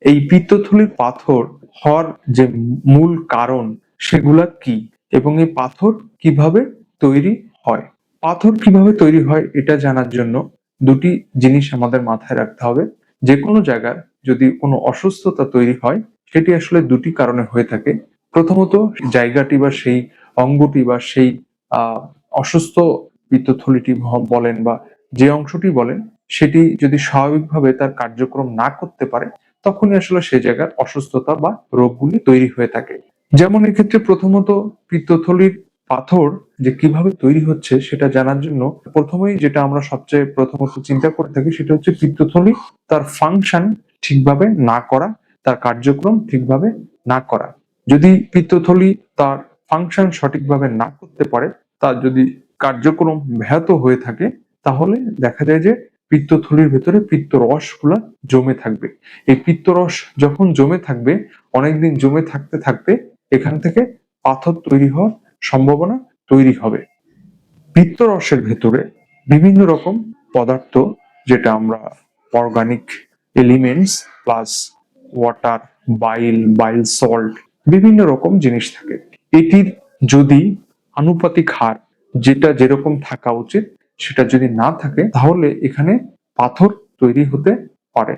এই পিত্তথলির পাথর হওয়ার যে মূল কারণ সেগুলা কি, এবং এই পাথর কিভাবে তৈরি হয়। পাথর কিভাবে তৈরি হয় এটা জানার জন্য দুটি জিনিস আমাদের মাথায় রাখতে হবে। যে কোনো জায়গায় যদি কোনো অসুস্থতা তৈরি হয় সেটি আসলে দুটি কারণে হয়ে থাকে। প্রথমত জায়গাটি বা সেই অঙ্গটি বা সেই অসুস্থ পিত্তথলিটি বলেন বা যে অংশটি বলেন, সেটি যদি স্বাভাবিকভাবে তার কার্যক্রম না করতে পারে তখনই আসলে সেই জায়গার অসুস্থতা বা রোগগুলি তৈরি হয়ে থাকে। যেমন এক্ষেত্রে প্রথমত পিত্তথলির পাথর যে কিভাবে তৈরি হচ্ছে সেটা জানার জন্য প্রথমেই যেটা আমরা সবচেয়ে প্রথমত চিন্তা করে থাকি সেটা হচ্ছে পিত্তথলি তার ফাংশন ঠিকভাবে না করা, তার কার্যক্রম ঠিকভাবে না করা। যদি পিত্তথলি তার ফাংশন সঠিকভাবে না করতে পারে, তার যদি কার্যক্রম ব্যাহত হয়ে থাকে, তাহলে দেখা যায় যে পিত্তথলির ভেতরে পিত্তরস গুলা জমে থাকবে। এই পিত্তরস যখন জমে থাকবে, অনেকদিন জমে থাকতে থাকতে এখান থেকে পাথর তৈরি হওয়ার সম্ভাবনা তৈরি হবে। পিত্তরসের ভেতরে বিভিন্ন রকম পদার্থ, যেটা আমরা organic elements plus water, bile salt, বিভিন্ন রকম জিনিস থাকে। এটির যদি আনুপাতিক হার, যেটা যেরকম থাকা উচিত সেটা যদি না থাকে, তাহলে এখানে পাথর তৈরি হতে পারে।